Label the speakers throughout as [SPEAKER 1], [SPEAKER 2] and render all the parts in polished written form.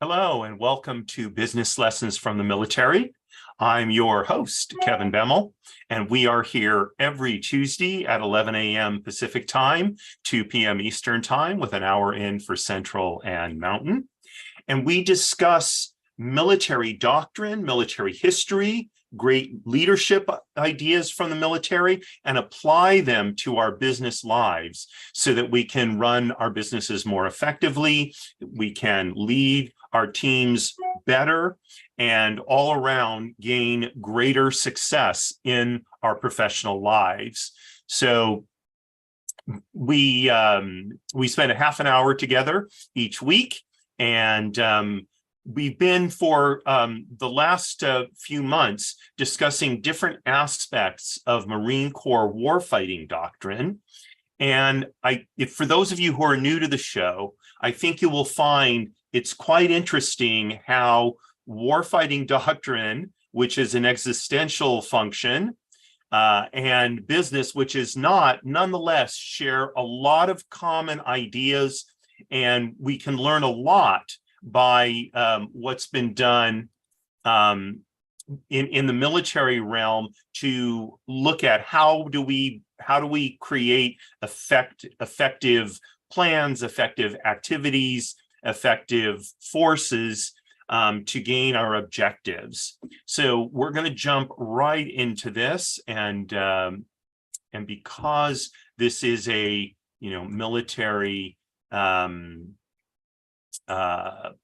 [SPEAKER 1] Hello and welcome to Business Lessons from the Military. I'm your host, Kevin Bemmel, and we are here every Tuesday at 11 a.m. Pacific Time, 2 p.m. Eastern Time, with an hour in for Central and Mountain. And we discuss military doctrine, military history, great leadership ideas from the military, and apply them to our business lives so that we can run our businesses more effectively, we can lead our teams better, and all around gain greater success in our professional lives. So we spend a half an hour together each week, and we've been for the last few months discussing different aspects of Marine Corps warfighting doctrine. And for those of you who are new to the show, I think you will find it's quite interesting how warfighting doctrine, which is an existential function, and business, which is not, nonetheless share a lot of common ideas, and we can learn a lot by what's been done in the military realm to look at how do we create effective plans, effective activities, effective forces to gain our objectives. So we're going to jump right into this, and because this is a military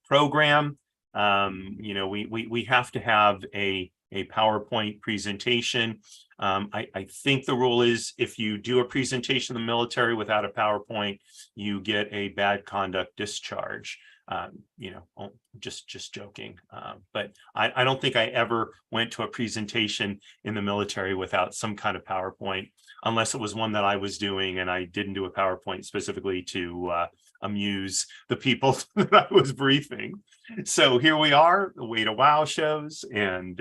[SPEAKER 1] program, we have to have a PowerPoint presentation. I think the rule is if you do a presentation in the military without a PowerPoint, you get a bad conduct discharge. Just joking. But I don't think I ever went to a presentation in the military without some kind of PowerPoint, unless it was one that I was doing and I didn't do a PowerPoint specifically to amuse the people that I was briefing. So here we are, the Way to Wow shows, and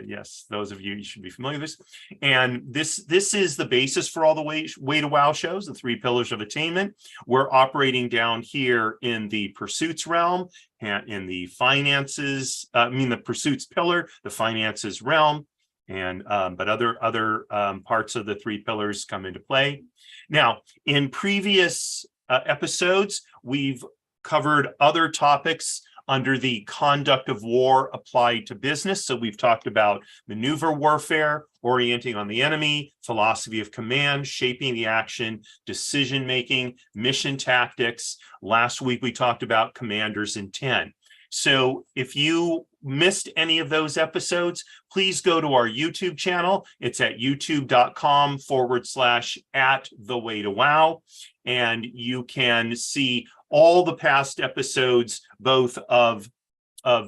[SPEAKER 1] yes, those of you should be familiar with this. And this is the basis for all the Way to Wow shows, the 3 pillars of attainment. We're operating down here in the pursuits realm, in the finances, the pursuits pillar, the finances realm, and but other parts of the 3 pillars come into play. Now, in previous episodes, we've covered other topics under the conduct of war applied to business. So we've talked about maneuver warfare, orienting on the enemy, philosophy of command, shaping the action, decision-making, mission tactics. Last week, we talked about commander's intent. So if you missed any of those episodes, please go to our YouTube channel. It's at youtube.com/@thewaytowow. And you can see all the past episodes, both of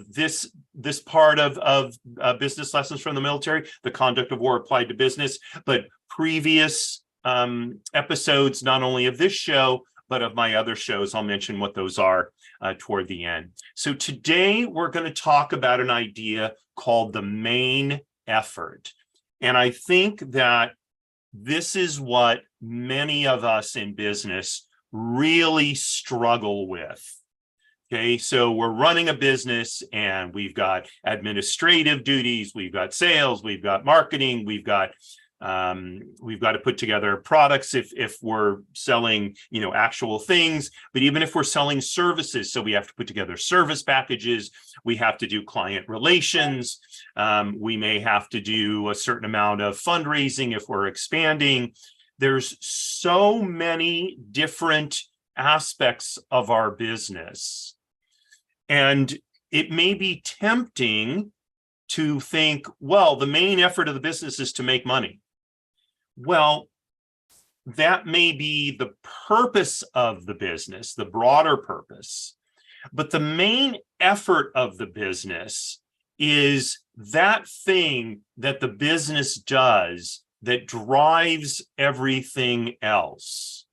[SPEAKER 1] this part of business lessons from the military, the conduct of war applied to business, but previous episodes, not only of this show, but of my other shows. I'll mention what those are toward the end. So today we're going to talk about an idea called the main effort. And I think that this is what many of us in business really struggle with. Okay, so we're running a business and we've got administrative duties, we've got sales, we've got marketing, we've got to put together products if we're selling, actual things, but even if we're selling services, so we have to put together service packages, we have to do client relations, we may have to do a certain amount of fundraising if we're expanding. There's so many different aspects of our business, and it may be tempting to think, well, the main effort of the business is to make money. Well, that may be the purpose of the business, the broader purpose, but the main effort of the business is that thing that the business does that drives everything else.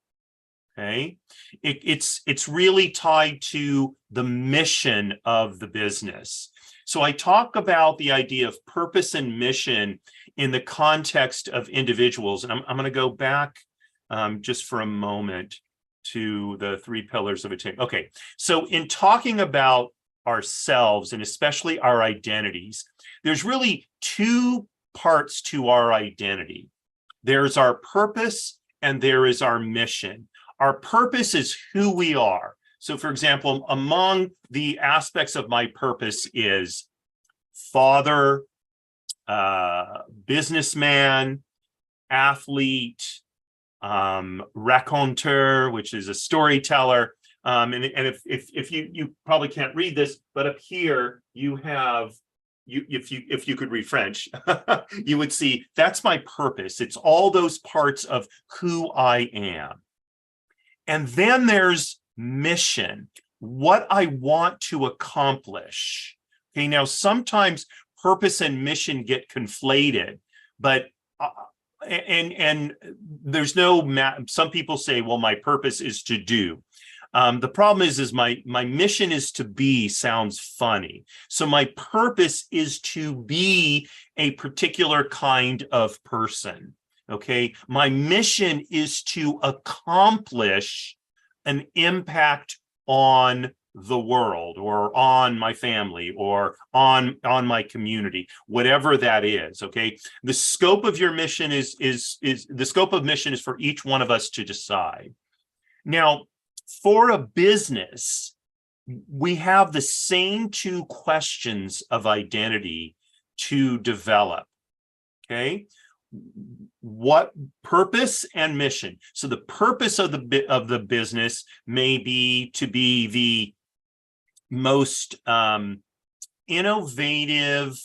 [SPEAKER 1] Okay, it's really tied to the mission of the business. So I talk about the idea of purpose and mission in the context of individuals. And I'm going to go back just for a moment to the 3 pillars of attainment. Okay, so in talking about ourselves, and especially our identities, there's really two parts to our identity. There's our purpose and there is our mission. Our purpose is who we are. So, for example, among the aspects of my purpose is father, businessman, athlete, raconteur, which is a storyteller. And if you probably can't read this, but up here you have, if you could read French, you would see that's my purpose. It's all those parts of who I am. And then there's mission, what I want to accomplish. Okay, now sometimes purpose and mission get conflated, but and there's no, some people say, well, my purpose is to do. The problem is my mission is to be sounds funny. So my purpose is to be a particular kind of person. Okay, my mission is to accomplish an impact on the world, or on my family, or on my community, whatever that is. Okay, the scope of your mission is the scope of mission is for each one of us to decide. Now, for a business, we have the same two questions of identity to develop. Okay, what purpose and mission. So the purpose of the business may be to be the most innovative.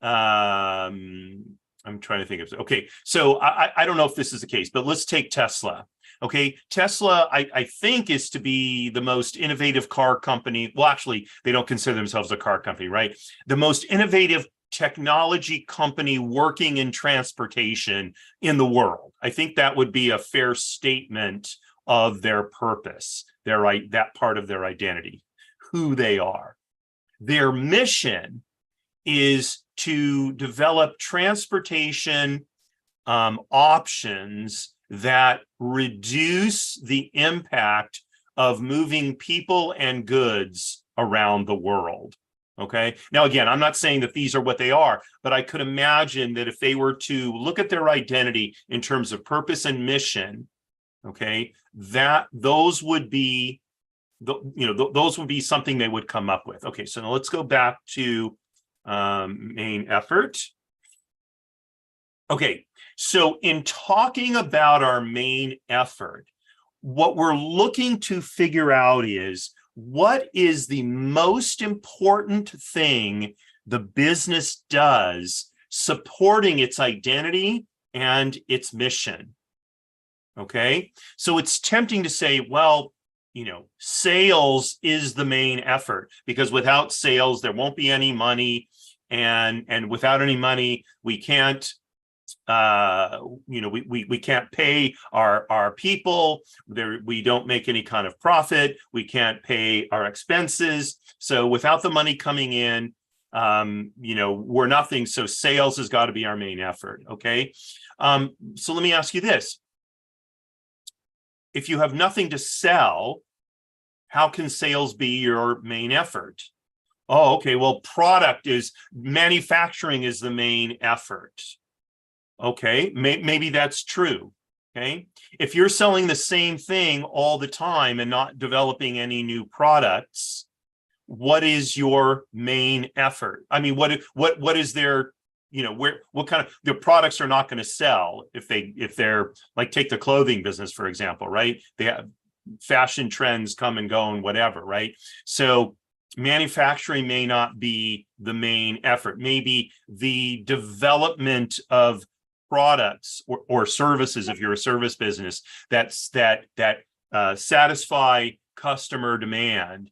[SPEAKER 1] I'm trying to think of, okay, so I don't know if this is the case, but let's take Tesla. Okay, Tesla, I think, is to be the most innovative car company. Well, actually, they don't consider themselves a car company, right? The most innovative technology company working in transportation in the world. I think that would be a fair statement of their purpose, that part of their identity, who they are. Their mission is to develop transportation options that reduce the impact of moving people and goods around the world. Okay. Now, again, I'm not saying that these are what they are, but I could imagine that if they were to look at their identity in terms of purpose and mission, okay, that those would be, those would be something they would come up with. Okay. So now let's go back to main effort. Okay. So in talking about our main effort, what we're looking to figure out is, what is the most important thing the business does supporting its identity and its mission? Okay, so it's tempting to say, well, sales is the main effort, because without sales, there won't be any money. And without any money, we can't we can't pay our people. We don't make any kind of profit. We can't pay our expenses. So without the money coming in, we're nothing. So sales has got to be our main effort. Okay. So let me ask you this. If you have nothing to sell, how can sales be your main effort? Oh, okay. Well, manufacturing is the main effort. Okay, maybe that's true. Okay, if you're selling the same thing all the time and not developing any new products, what is your main effort? I mean, what is their, what kind of, their products are not going to sell if they're like, take the clothing business, for example, right? They have fashion trends come and go and whatever, right? So manufacturing may not be the main effort. Maybe the development of products or services, if you're a service business, that satisfy customer demand,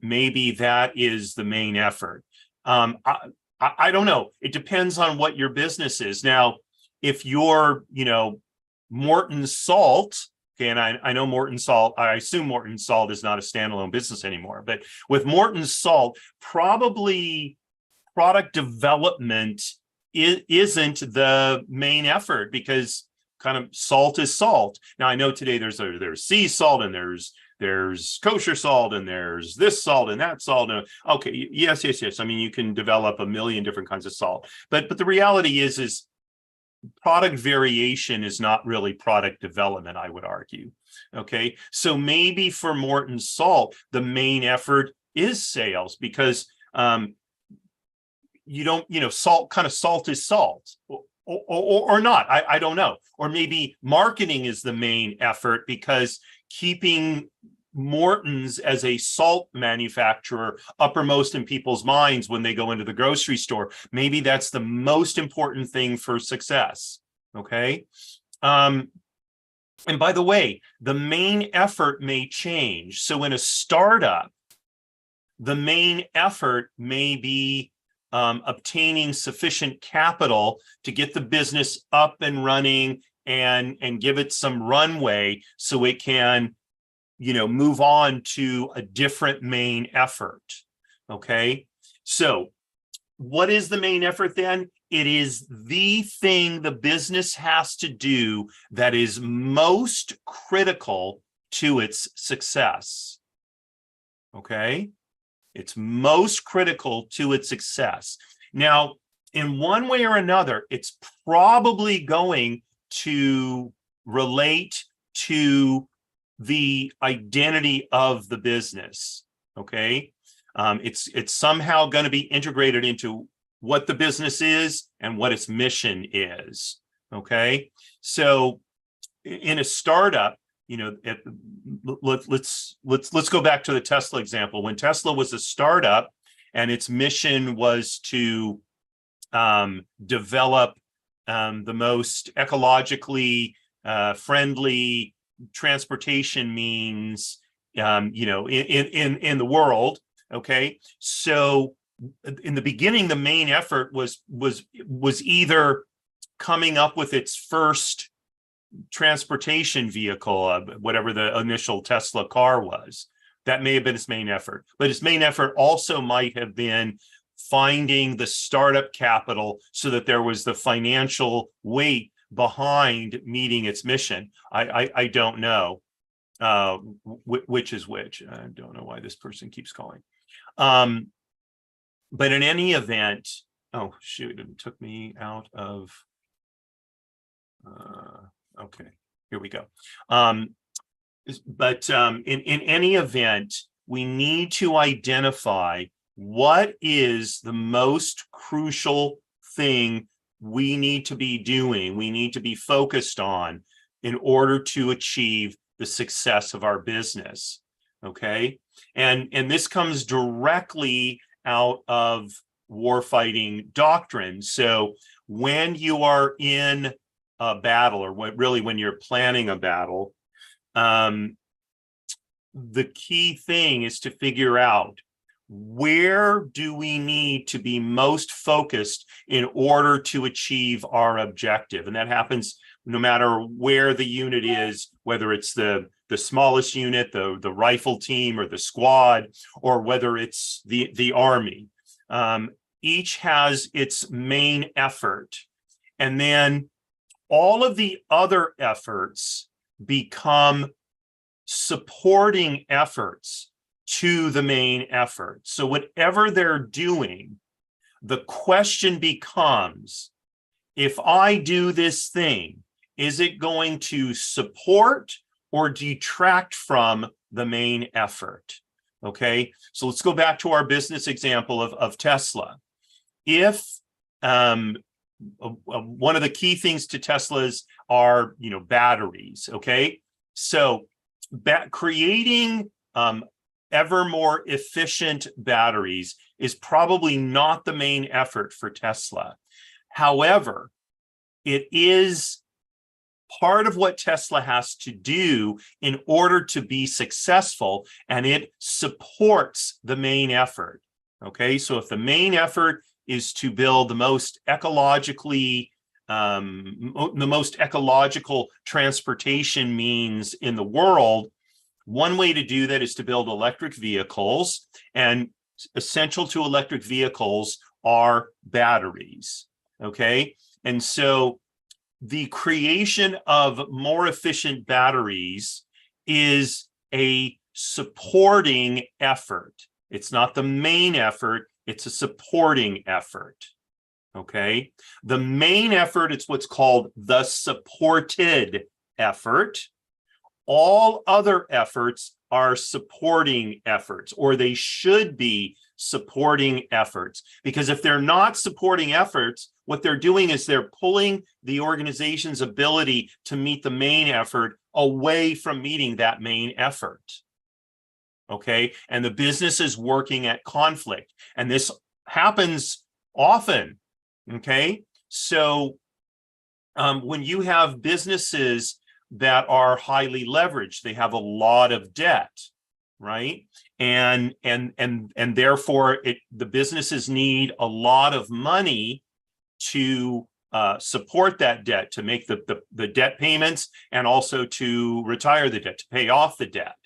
[SPEAKER 1] maybe that is the main effort. I don't know. It depends on what your business is. Now, if you're, Morton Salt, okay, and I know Morton Salt, I assume Morton Salt is not a standalone business anymore, but with Morton Salt, probably product development isn't the main effort, because kind of salt is salt. Now, I know today there's sea salt and there's there's kosher salt and there's this salt and that salt. And, okay, yes. I mean, you can develop a million different kinds of salt, but the reality is product variation is not really product development, I would argue. Okay, so maybe for Morton Salt, the main effort is sales, because you don't, salt is salt, or not. I don't know. Or maybe marketing is the main effort, because keeping Morton's as a salt manufacturer uppermost in people's minds when they go into the grocery store, maybe that's the most important thing for success. Okay. And by the way, the main effort may change. So in a startup, the main effort may be obtaining sufficient capital to get the business up and running and give it some runway so it can, move on to a different main effort. Okay. So what is the main effort then? It is the thing the business has to do that is most critical to its success. Okay. It's most critical to its success. Now, in one way or another, it's probably going to relate to the identity of the business. Okay. It's somehow going to be integrated into what the business is and what its mission is. Okay. So in a startup, let's go back to the Tesla example. When Tesla was a startup and its mission was to develop the most ecologically friendly transportation means, in the world. Okay, so in the beginning, the main effort was either coming up with its first transportation vehicle, whatever the initial Tesla car was. That may have been its main effort, but its main effort also might have been finding the startup capital so that there was the financial weight behind meeting its mission. I don't know which is which. I don't know why this person keeps calling. But in any event, oh shoot, it took me out of okay, here we go. But in any event, we need to identify what is the most crucial thing we need to be doing, we need to be focused on in order to achieve the success of our business. Okay, and this comes directly out of warfighting doctrine. So when you are in a battle, or when you're planning a battle, the key thing is to figure out, where do we need to be most focused in order to achieve our objective? And that happens no matter where the unit is, whether it's the smallest unit, the rifle team, or the squad, or whether it's the army. Each has its main effort. And then all of the other efforts become supporting efforts to the main effort. So whatever they're doing, the question becomes, if I do this thing, is it going to support or detract from the main effort? Okay, so let's go back to our business example of Tesla. If one of the key things to Teslas are, batteries. Okay, so creating ever more efficient batteries is probably not the main effort for Tesla. However, it is part of what Tesla has to do in order to be successful, and it supports the main effort. Okay, so if the main effort is to build the most ecologically, the most ecological transportation means in the world, one way to do that is to build electric vehicles, and essential to electric vehicles are batteries. Okay, and so the creation of more efficient batteries is a supporting effort. It's not the main effort, it's a supporting effort. Okay. The main effort, it's what's called the supported effort. All other efforts are supporting efforts, or they should be supporting efforts. Because if they're not supporting efforts, what they're doing is they're pulling the organization's ability to meet the main effort away from meeting that main effort. Okay. And the business is working at conflict. And this happens often. Okay. So when you have businesses that are highly leveraged, they have a lot of debt, right? And therefore the businesses need a lot of money to support that debt, to make the debt payments, and also to retire the debt, to pay off the debt.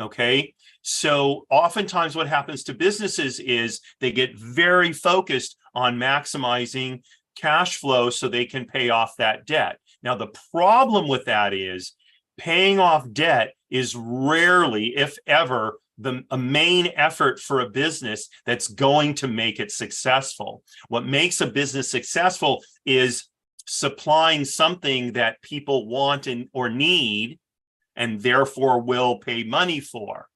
[SPEAKER 1] Okay. So oftentimes what happens to businesses is they get very focused on maximizing cash flow so they can pay off that debt. Now, the problem with that is paying off debt is rarely, if ever, a main effort for a business that's going to make it successful. What makes a business successful is supplying something that people want or need, and therefore will pay money for.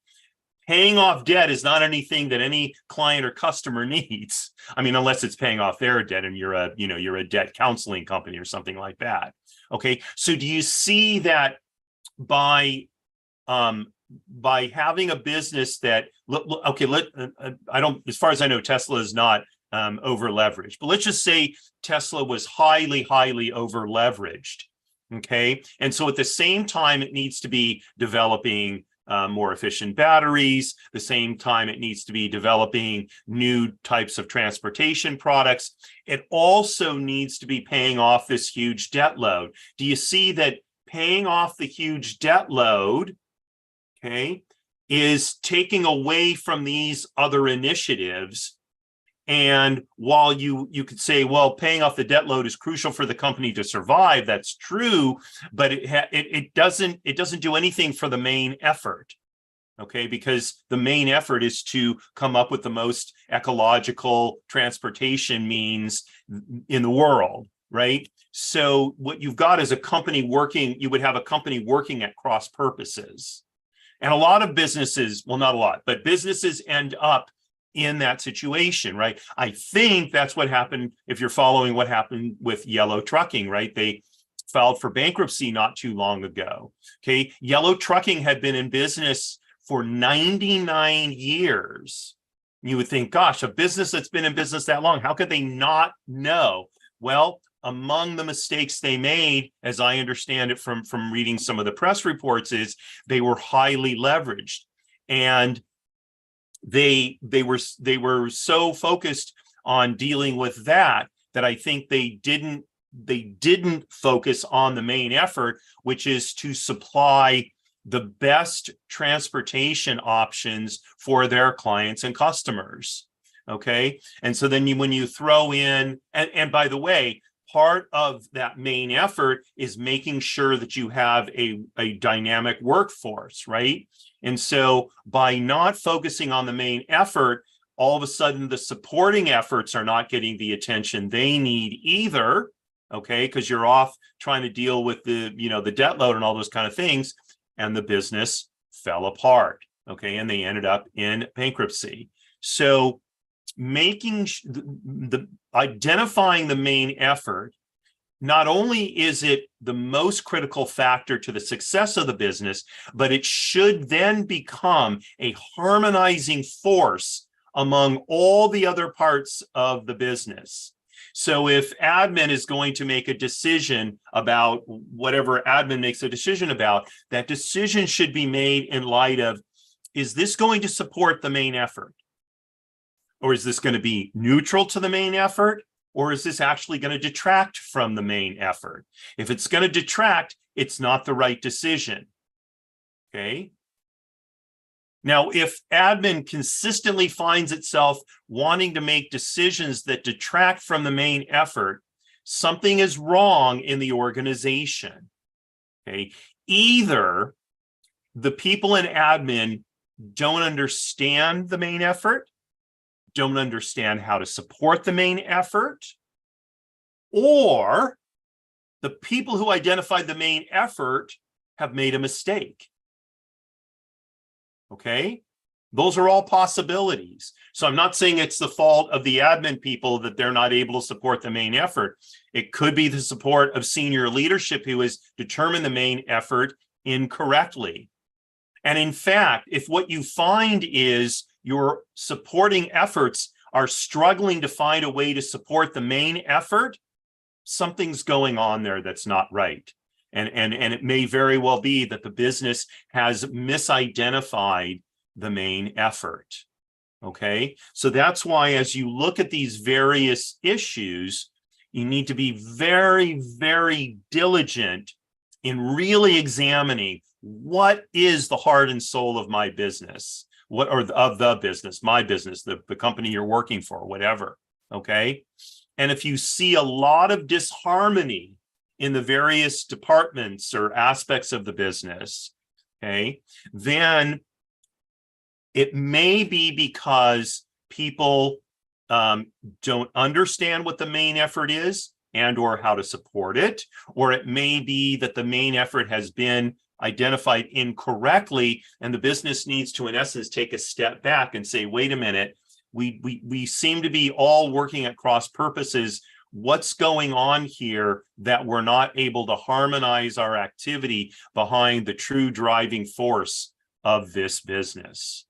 [SPEAKER 1] Paying off debt is not anything that any client or customer needs. I mean, unless it's paying off their debt and you're a debt counseling company or something like that. Okay, so do you see that by having a business that, I don't, as far as I know, Tesla is not over leveraged, but let's just say Tesla was highly over leveraged. Okay, and so at the same time, it needs to be developing more efficient batteries. The same time, it needs to be developing new types of transportation products. It also needs to be paying off this huge debt load. Do you see that paying off the huge debt load, okay, is taking away from these other initiatives? And while you could say, well, paying off the debt load is crucial for the company to survive, that's true, but it doesn't do anything for the main effort, okay? Because the main effort is to come up with the most ecological transportation means in the world, right? So what you've got is a company working, you would have a company working at cross purposes. And a lot of businesses, well, not a lot, but businesses end up in that situation, right? I think that's what happened, if you're following what happened with Yellow Trucking, right? They filed for bankruptcy not too long ago. Okay, Yellow Trucking had been in business for 99 years. You would think, gosh, a business that's been in business that long, how could they not know? Well, among the mistakes they made, as I understand it from reading some of the press reports, is they were highly leveraged. And they were so focused on dealing with that I think they didn't focus on the main effort, which is to supply the best transportation options for their clients and customers. Okay, and so then when you throw in, and by the way, part of that main effort is making sure that you have a dynamic workforce, right? And so by not focusing on the main effort, all of a sudden the supporting efforts are not getting the attention they need either, okay? Because you're off trying to deal with the debt load and all those kind of things, and the business fell apart, okay? And they ended up in bankruptcy. So identifying the main effort, not only is it the most critical factor to the success of the business, but it should then become a harmonizing force among all the other parts of the business. So if admin is going to make a decision about whatever admin makes a decision about, that decision should be made in light of, is this going to support the main effort? Or is this going to be neutral to the main effort? Or is this actually going to detract from the main effort? If it's going to detract, it's not the right decision. Okay. Now, if admin consistently finds itself wanting to make decisions that detract from the main effort, something is wrong in the organization. Okay. Either the people in admin don't understand the main effort, don't understand how to support the main effort, or the people who identified the main effort have made a mistake. Okay? Those are all possibilities. So I'm not saying it's the fault of the admin people that they're not able to support the main effort. It could be the support of senior leadership who has determined the main effort incorrectly. And in fact, if what you find is your supporting efforts are struggling to find a way to support the main effort, something's going on there that's not right. And it may very well be that the business has misidentified the main effort. Okay, so that's why as you look at these various issues, you need to be very, very diligent in really examining what is the heart and soul of my business, what or of the business, my business, the company you're working for, whatever. Okay, and if you see a lot of disharmony in the various departments or aspects of the business, okay, then it may be because people don't understand what the main effort is and or how to support it, or it may be that the main effort has been identified incorrectly and the business needs to, in essence, take a step back and say, wait a minute, we seem to be all working at cross purposes. What's going on here that we're not able to harmonize our activity behind the true driving force of this business?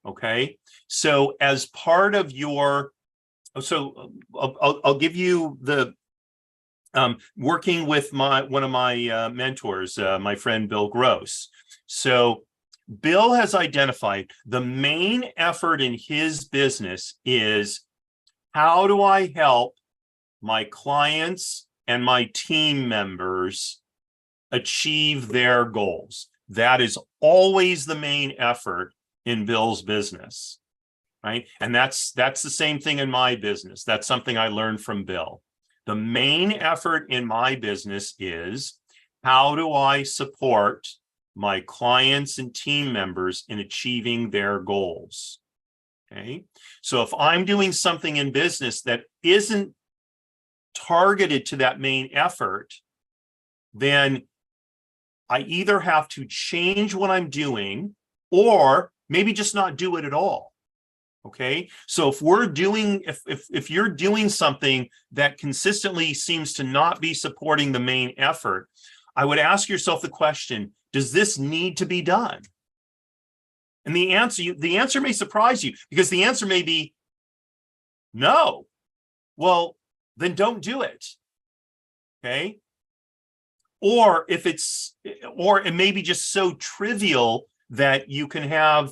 [SPEAKER 1] Okay, so as part of your, so I'll give you the working with one of my mentors, my friend Bill Gross. So Bill has identified the main effort in his business is, how do I help my clients and my team members achieve their goals? That is always the main effort in Bill's business, right? And that's the same thing in my business. That's something I learned from Bill. The main effort in my business is, how do I support my clients and team members in achieving their goals? Okay, so if I'm doing something in business that isn't targeted to that main effort, then I either have to change what I'm doing or maybe just not do it at all. Okay, so if we're doing, if you're doing something that consistently seems to not be supporting the main effort, I would ask yourself the question, does this need to be done? And the answer may surprise you, because the answer may be no. Well, then don't do it. Okay, or if it's, or it may be just so trivial that you can have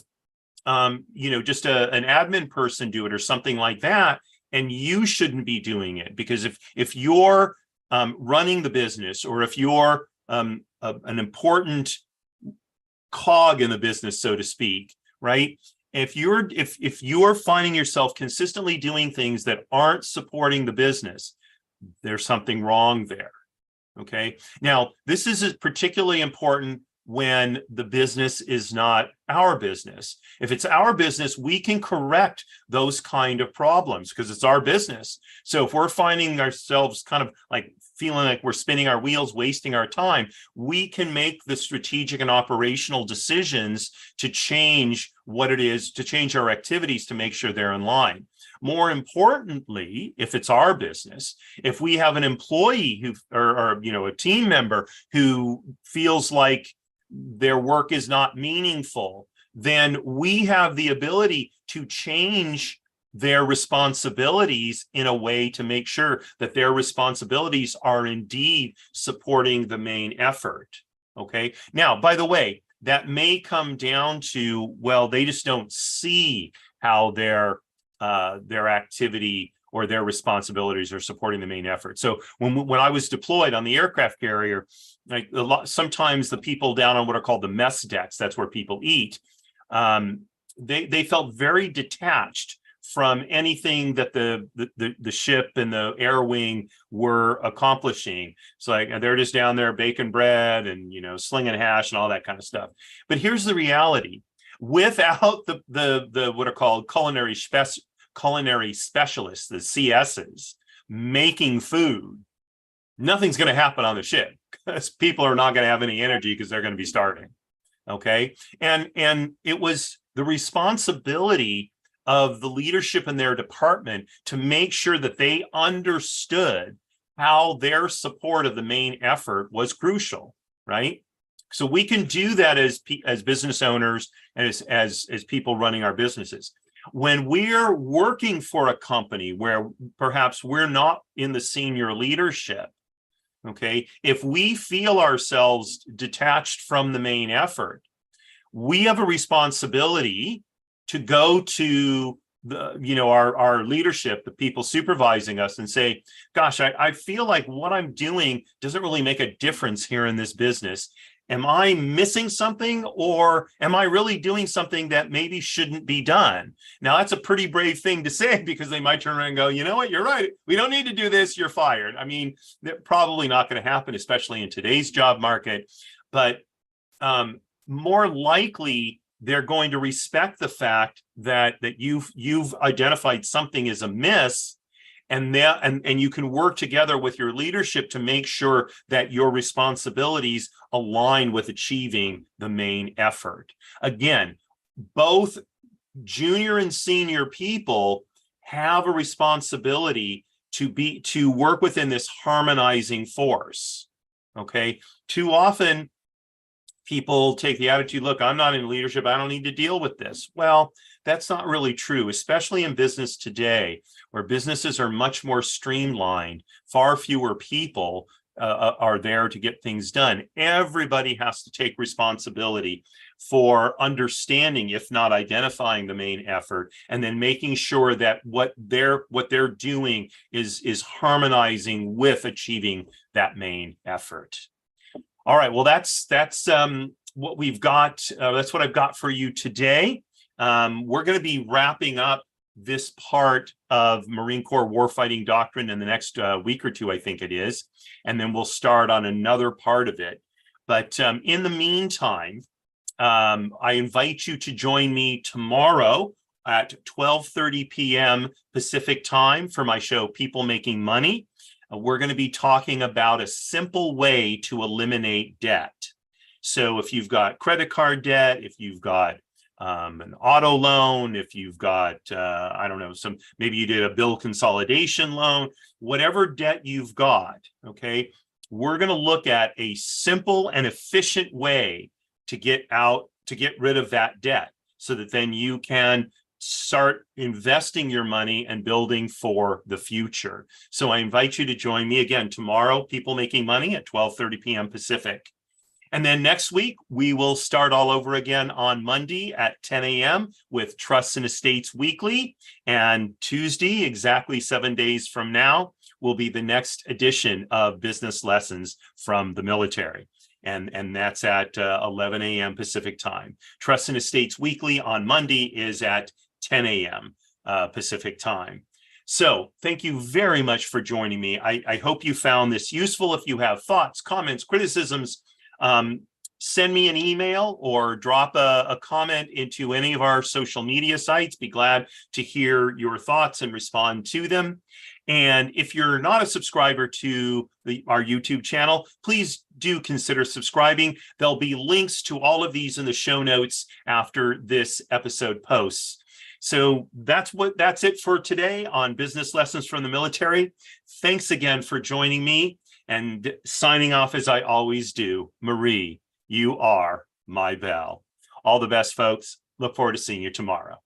[SPEAKER 1] just an admin person do it or something like that, and you shouldn't be doing it. Because if you're running the business, or if you're an important cog in the business, so to speak, right? If you're finding yourself consistently doing things that aren't supporting the business, there's something wrong there. Okay, now this is particularly important when the business is not our business. If it's our business, we can correct those kind of problems because it's our business. So if we're finding ourselves kind of like feeling like we're spinning our wheels, wasting our time, we can make the strategic and operational decisions to change what it is, to change our activities to make sure they're in line. More importantly, if it's our business, if we have an employee who, or a team member who feels like their work is not meaningful, then we have the ability to change their responsibilities in a way to make sure that their responsibilities are indeed supporting the main effort. Okay, now, by the way, that may come down to, well, they just don't see how their activity or their responsibilities are supporting the main effort. So when I was deployed on the aircraft carrier, like sometimes the people down on what are called the mess decks, that's where people eat, they felt very detached from anything that the ship and the air wing were accomplishing. So like they're just down there baking bread and slinging hash and all that kind of stuff. But here's the reality. Without the what are called culinary specialists, the CSs, making food, nothing's going to happen on the ship, because people are not going to have any energy because they're going to be starving. Okay. And it was the responsibility of the leadership in their department to make sure that they understood how their support of the main effort was crucial, right? So we can do that as business owners and as people running our businesses. When we're working for a company where perhaps we're not in the senior leadership, okay, if we feel ourselves detached from the main effort, we have a responsibility to go to our leadership, the people supervising us, and say, gosh, I feel like what I'm doing doesn't really make a difference here in this business. Am I missing something, or am I really doing something that maybe shouldn't be done? Now, that's a pretty brave thing to say, because they might turn around and go, you know what, you're right. We don't need to do this. You're fired. I mean, that's probably not going to happen, especially in today's job market. But more likely, they're going to respect the fact that you've identified something as amiss, and you can work together with your leadership to make sure that your responsibilities align with achieving the main effort. Again, both junior and senior people have a responsibility to work within this harmonizing force. Okay, too often people take the attitude, look, I'm not in leadership, I don't need to deal with this. Well, that's not really true, especially in business today, where businesses are much more streamlined. Far fewer people are there to get things done. Everybody has to take responsibility for understanding, if not identifying, the main effort, and then making sure that what they're doing is harmonizing with achieving that main effort. All right, well, that's what we've got. That's what I've got for you today. We're going to be wrapping up this part of Marine Corps warfighting doctrine in the next week or two, I think it is, and then we'll start on another part of it. But in the meantime, I invite you to join me tomorrow at 12:30 p.m. Pacific time for my show, People Making Money. We're going to be talking about a simple way to eliminate debt. So if you've got credit card debt, if you've got an auto loan, if you've got, I don't know, maybe you did a bill consolidation loan, whatever debt you've got, okay, we're going to look at a simple and efficient way to get rid of that debt, so that then you can start investing your money and building for the future. So I invite you to join me again tomorrow, People Making Money, at 12:30 p.m. Pacific. And then next week, we will start all over again on Monday at 10 a.m. with Trusts and Estates Weekly. And Tuesday, exactly 7 days from now, will be the next edition of Business Lessons from the Military. And that's at 11 a.m. Pacific time. Trusts and Estates Weekly on Monday is at 10 a.m. Pacific time. So thank you very much for joining me. I hope you found this useful. If you have thoughts, comments, criticisms, send me an email or drop a comment into any of our social media sites. Be glad to hear your thoughts and respond to them. And if you're not a subscriber to our YouTube channel, please do consider subscribing. There'll be links to all of these in the show notes after this episode posts. So that's it for today on Business Lessons from the Military. Thanks again for joining me, and signing off as I always do. Marie, you are my belle. All the best, folks. Look forward to seeing you tomorrow.